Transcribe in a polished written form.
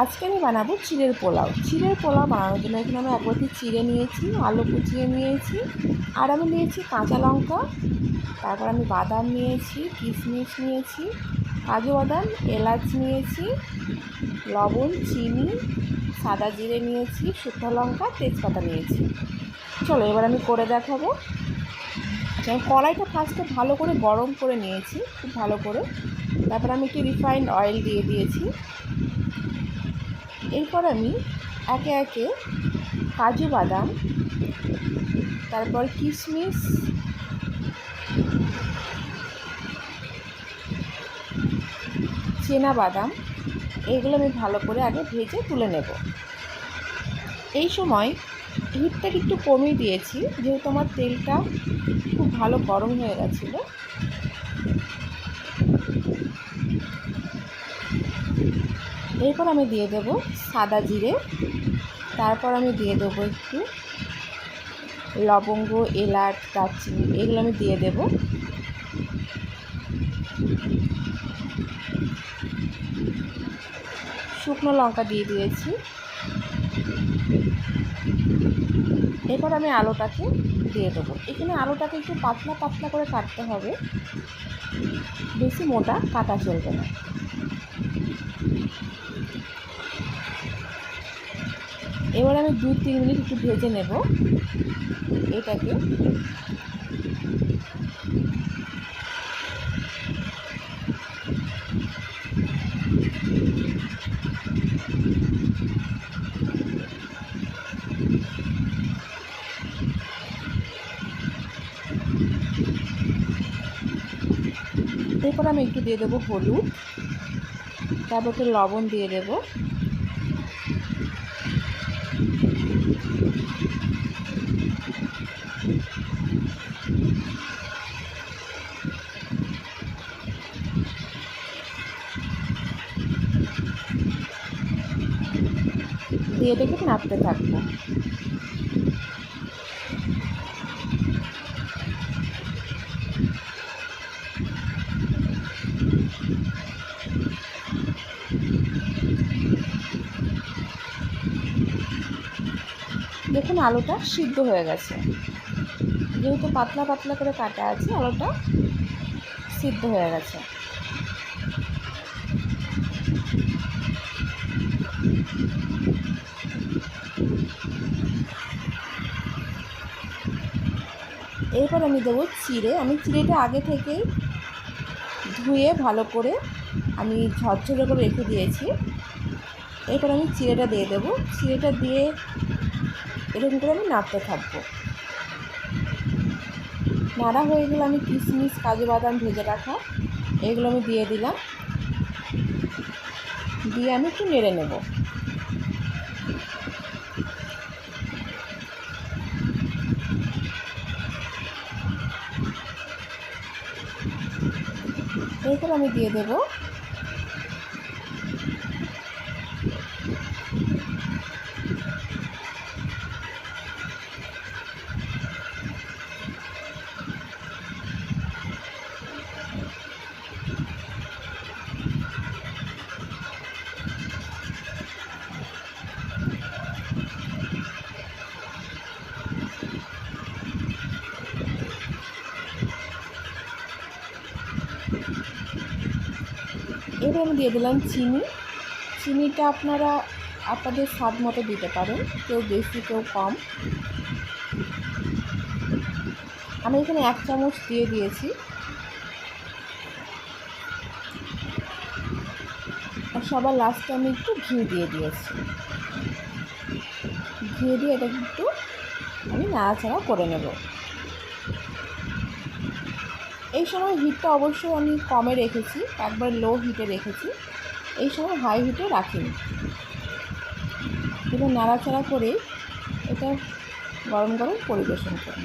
আজকে আমি বানাবো চিড়ের পোলাও। চিড়ের পোলাও বানানোর জন্য এখানে আমি এক বাটি চিড়ে নিয়েছি, আলু কুচিয়ে নিয়েছি, আর আমি নিয়েছি কাঁচা লঙ্কা, তারপর আমি বাদাম নিয়েছি, কিশমিশ নিয়েছি, কাজু বাদাম, এলাচ নিয়েছি, লবণ, চিনি, সাদা জিরে নিয়েছি, শুকনো লঙ্কা, তেজপাতা নিয়েছি। চলো এবার আমি করে দেখাবো। আচ্ছা, আমি কড়াইটা ফার্স্টে ভালো করে গরম করে নিয়েছি, খুব ভালো করে। তারপর আমি একটু রিফাইন্ড অয়েল দিয়ে দিয়েছি। এরপর আমি একে একে কাজু বাদাম, তারপর কিশমিশ, চেনা বাদাম, এগুলো আমি ভালো করে আগে ভেজে তুলে নেব। এই সময় হিটটাকে একটু কমিয়ে দিয়েছি, যেহেতু আমার তেলটা খুব ভালো গরম হয়ে গেছিলো। এরপর আমি দিয়ে দেব সাদা জিরে, তারপর আমি দিয়ে দেবো একটু লবঙ্গ, এলাচ, দারচিনি, এগুলো আমি দিয়ে দেব। শুকনো লঙ্কা দিয়ে দিয়েছি। এরপর আমি আলুটাকে দিয়ে দেবো। এখানে আলুটাকে একটু পাতলা পাতলা করে কাটতে হবে, বেশি মোটা কাটা চলবে না। এবার আমি 2-3 মিনিট একটু ভেজে নেব এটাকে। এরপর আমি একটু দিয়ে দেবো হলুদ, তারপর একটু লবণ দিয়ে দেব। দিয়ে এটাকে নাড়তে থাকবো। দেখুন আলুটা সিদ্ধ হয়ে গেছে, যেহেতু পাতলা পাতলা করে কাটা আছে, আলুটা সিদ্ধ হয়ে গেছে। এরপর আমি দেবো চিড়ে। আমি চিড়েটা আগে থেকেই ধুয়ে ভালো করে আমি ঝরঝরে করে রেখে দিয়েছি। এরপর আমি চিড়েটা দিয়ে দেবো। চিড়েটা দিয়ে এরকম করে আমি নাড়তে থাকবো। নাড়া হয়ে গেলে আমি কিশমিশ, কাজু বাদাম ভেজে রাখা এগুলো আমি দিয়ে দিলাম। দিয়ে আমি একটু নেড়ে নেব। এরপর আমি দিয়ে দেবো এবার আমি দিয়ে দিলাম চিনি। চিনিটা আপনারা আপনাদের স্বাদ মতো দিতে পারেন, কেউ বেশি কেউ কম। আমি এখানে 1 চামচ দিয়ে দিয়েছি। আর সবার লাস্টে আমি একটু ঘি দিয়ে দিয়েছি। ঘি দিয়ে এটা একটু আমি নাড়াচাড়া করে নেব। এই সময় হিটটা অবশ্যই আমি কমে রেখেছি, একবার লো হিটে রেখেছি, এই সময় হাই হিটে রাখিনি। এবার নাড়াচাড়া করে এটা গরম গরম পরিবেশন করুন।